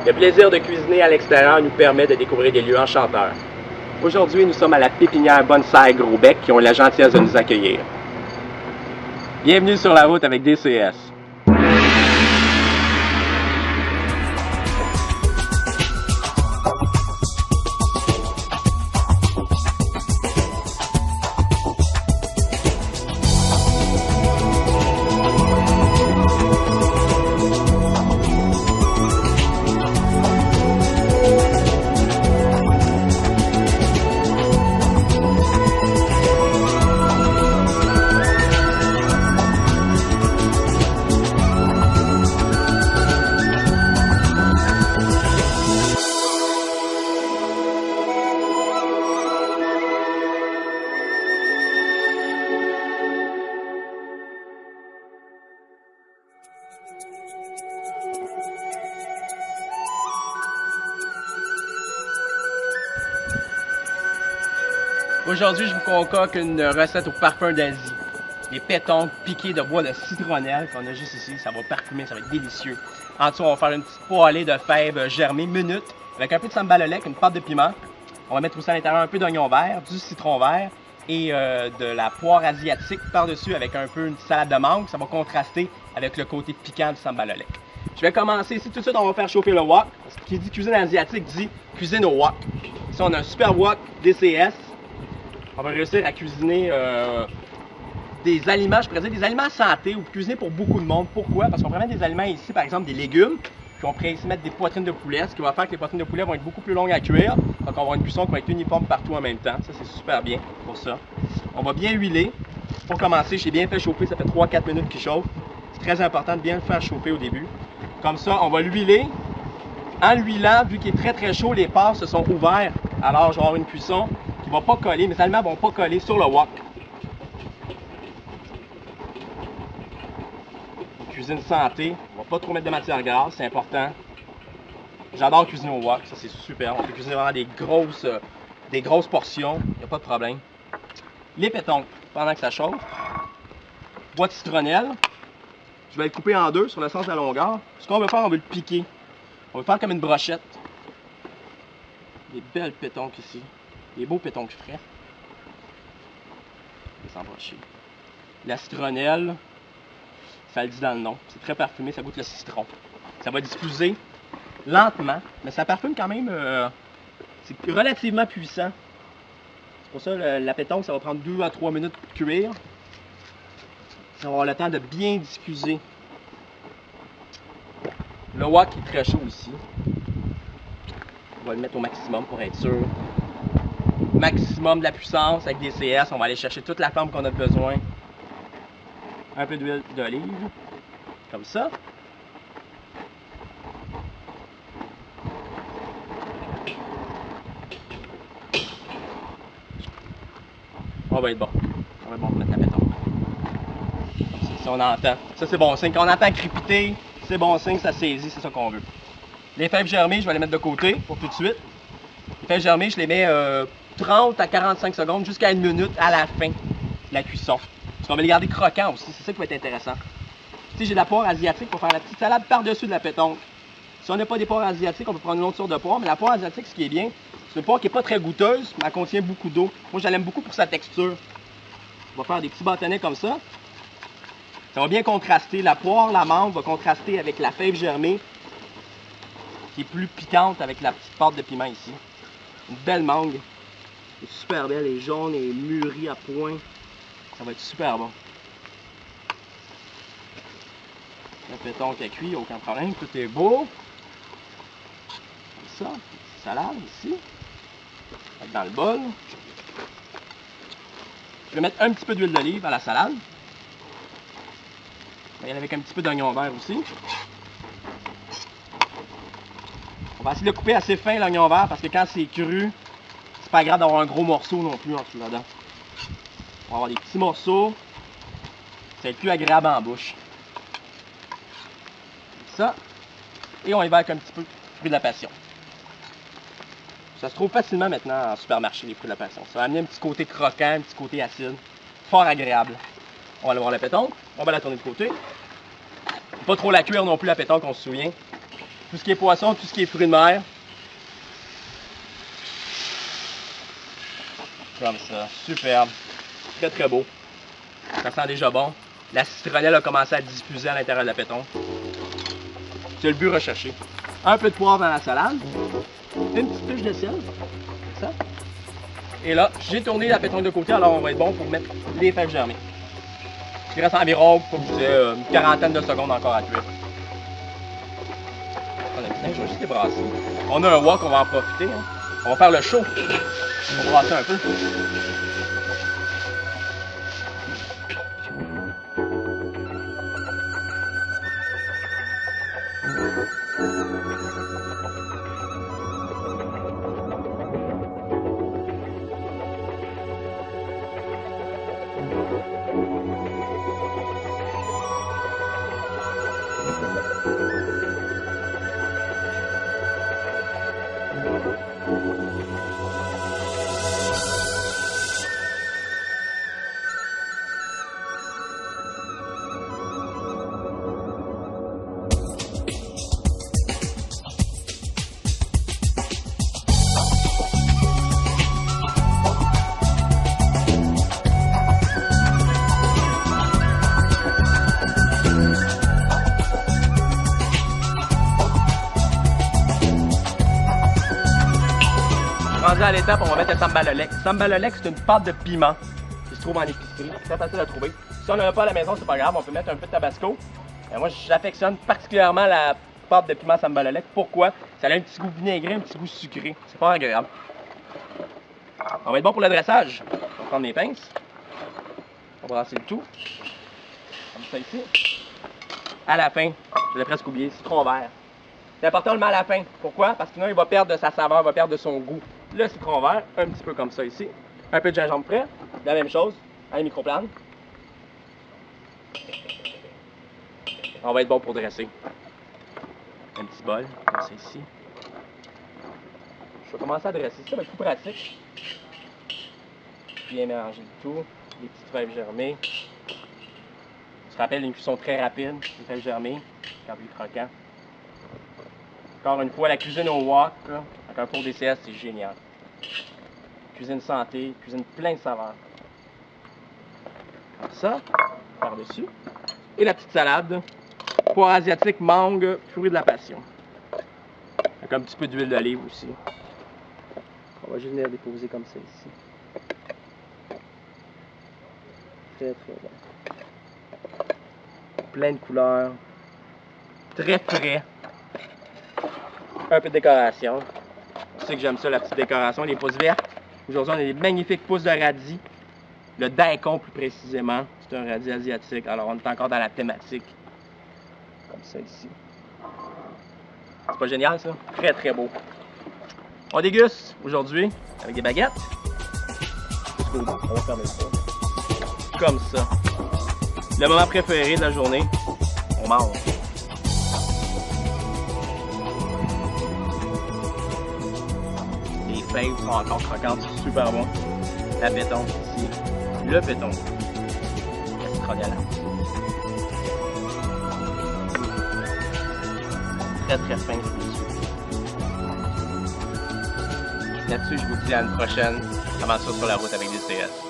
Le plaisir de cuisiner à l'extérieur nous permet de découvrir des lieux enchanteurs. Aujourd'hui, nous sommes à la pépinière Bonsaï Gros-Bec qui ont la gentillesse de nous accueillir. Bienvenue sur la route avec DCS. Aujourd'hui, je vous concocte une recette au parfum d'Asie. Des pétanques piquées de bois de citronnelle qu'on a juste ici. Ça va parfumer, ça va être délicieux. En dessous, on va faire une petite poêlée de fèves germées minutes avec un peu de sambalolek, une pâte de piment. On va mettre aussi à l'intérieur un peu d'oignon vert, du citron vert et de la poire asiatique par-dessus avec un peu une salade de mangue. Ça va contraster avec le côté piquant du sambalolek. Je vais commencer ici. Tout de suite, on va faire chauffer le wok. Parce que qui dit cuisine asiatique dit cuisine au wok. Ici, on a un super wok DCS. On va réussir à cuisiner des aliments, je pourrais dire des aliments santé ou cuisiner pour beaucoup de monde. Pourquoi? Parce qu'on pourrait mettre des aliments ici, par exemple des légumes, puis on pourrait ici mettre des poitrines de poulet, ce qui va faire que les poitrines de poulet vont être beaucoup plus longues à cuire. Donc on va avoir une cuisson qui va être uniforme partout en même temps. Ça, c'est super bien pour ça. On va bien huiler. Pour commencer, j'ai bien fait chauffer, ça fait 3-4 minutes qu'il chauffe. C'est très important de bien le faire chauffer au début. Comme ça, on va l'huiler. En l'huilant, vu qu'il est très très chaud, les pores se sont ouverts. Alors, je vais avoir une cuisson qui ne va pas coller, mes aliments ne vont pas coller sur le wok. Une cuisine santé, on ne va pas trop mettre de matière grasse, c'est important. J'adore cuisiner au wok, ça c'est super. On peut cuisiner vraiment des grosses portions, il n'y a pas de problème. Les pétanques, pendant que ça chauffe. Bois de citronnelle. Je vais le couper en deux sur le sens de la longueur. Ce qu'on veut faire, on veut le piquer. On veut faire comme une brochette. Des belles pétanques ici. Des beaux pétanques frais. Sans brocher. La citronnelle, ça le dit dans le nom. C'est très parfumé, ça goûte le citron. Ça va diffuser lentement, mais ça parfume quand même. C'est relativement puissant. C'est pour ça que la pétanque, ça va prendre 2 à 3 minutes pour cuire. Ça va avoir le temps de bien diffuser. Le wok est très chaud ici. On va le mettre au maximum pour être sûr. Maximum de la puissance avec des CS. On va aller chercher toute la flamme qu'on a besoin. Un peu d'huile d'olive. Comme ça. On va être bon. On va être bon pour mettre la pétanque. Comme ça, si on entend. Ça, c'est bon signe. Quand on entend crépiter, c'est bon signe, ça saisit, c'est ça qu'on veut. Les fèves germées, je vais les mettre de côté pour tout de suite. Les fèves germées, je les mets 30 à 45 secondes jusqu'à 1 minute à la fin de la cuisson. Parce qu'on va les garder croquants aussi, c'est ça qui va être intéressant. Si j'ai de la poire asiatique pour faire la petite salade par-dessus de la pétanque. Si on n'a pas des poires asiatiques, on peut prendre une autre sorte de poire. Mais la poire asiatique, ce qui est bien, c'est une poire qui n'est pas très goûteuse, mais elle contient beaucoup d'eau. Moi, je l'aime beaucoup pour sa texture. On va faire des petits bâtonnets comme ça. Ça va bien contraster. La poire, la menthe va contraster avec la fève germée, qui est plus piquante avec la petite pâte de piment ici. Une belle mangue. Elle est super belle, elle est jaune et mûrie à point. Ça va être super bon. La pétanque à cuire, aucun problème, tout est beau. Comme ça, salade ici. Dans le bol. Je vais mettre un petit peu d'huile d'olive à la salade. On va y aller avec un petit peu d'oignon vert aussi. On va essayer de le couper assez fin l'oignon vert parce que quand c'est cru, c'est pas grave d'avoir un gros morceau non plus en dessous là-dedans. On va avoir des petits morceaux. Ça va être plus agréable en bouche. Comme ça. Et on y va avec un petit peu de fruits de la passion. Ça se trouve facilement maintenant en supermarché, les fruits de la passion. Ça va amener un petit côté croquant, un petit côté acide. Fort agréable. On va aller voir la pétanque. On va la tourner de côté. Pas trop la cuire non plus, la pétanque, on se souvient. Tout ce qui est poisson, tout ce qui est fruits de mer. Comme ça, superbe. Très très beau. Ça sent déjà bon. La citronnelle a commencé à diffuser à l'intérieur de la pétanque. C'est le but recherché. Un peu de poivre dans la salade. Une petite touche de sel. Ça. Et là, j'ai tourné la pétanque de côté, alors on va être bon pour mettre les fèves germées. Il reste environ, comme je disais, une quarantaine de secondes encore à cuire. Je vais juste les brasser. On a un wok, on va en profiter. Hein. On va faire le show. On va brasser un peu. Rendu à l'étape, on va mettre le sambalolek. Sambalolek, c'est une pâte de piment qui se trouve en épicerie. Très facile à trouver. Si on n'en a pas à la maison, c'est pas grave, on peut mettre un peu de tabasco. Et moi, j'affectionne particulièrement la pâte de piment sambalolek. Pourquoi? Ça a un petit goût vinaigré, un petit goût sucré. C'est pas agréable. On va être bon pour le dressage. On va prendre mes pinces. On va brasser le tout. Comme ça ici. À la fin, je l'ai presque oublié, citron vert. C'est important de le mettre à la fin. Pourquoi? Parce que sinon, il va perdre de sa saveur, il va perdre de son goût. Le citron vert, un petit peu comme ça ici. Un peu de gingembre frais. La même chose, à la microplane. On va être bon pour dresser. Un petit bol, comme ça ici. Je vais commencer à dresser. Ça va être plus pratique. Bien mélanger le tout. Les petites fèves germées. On se rappelle une cuisson très rapide. Les fèves germées, quand plus croquant. Encore une fois, la cuisine au wok, avec un four DCS, c'est génial. Cuisine santé, cuisine plein de saveurs. Comme ça, par-dessus. Et la petite salade. Poire asiatique, mangue, fruits de la passion. Avec un petit peu d'huile d'olive aussi. On va juste venir déposer comme ça ici. Très très bon. Plein de couleurs. Très frais. Un peu de décoration. Je sais que j'aime ça, la petite décoration, les pousses vertes. Aujourd'hui, on a des magnifiques pousses de radis. Le daikon, plus précisément. C'est un radis asiatique. Alors, on est encore dans la thématique. Comme ça, ici. C'est pas génial, ça? Très, très beau. On déguste aujourd'hui avec des baguettes. On va fermer ça. Comme ça. Le moment préféré de la journée. On mange. Les fèves sont encore croquantes, super bon. La pétanque ici, le pétanque. La citronnelle. Très très fin. Là-dessus, je vous dis à une prochaine. Comment ça sur la route avec des CS.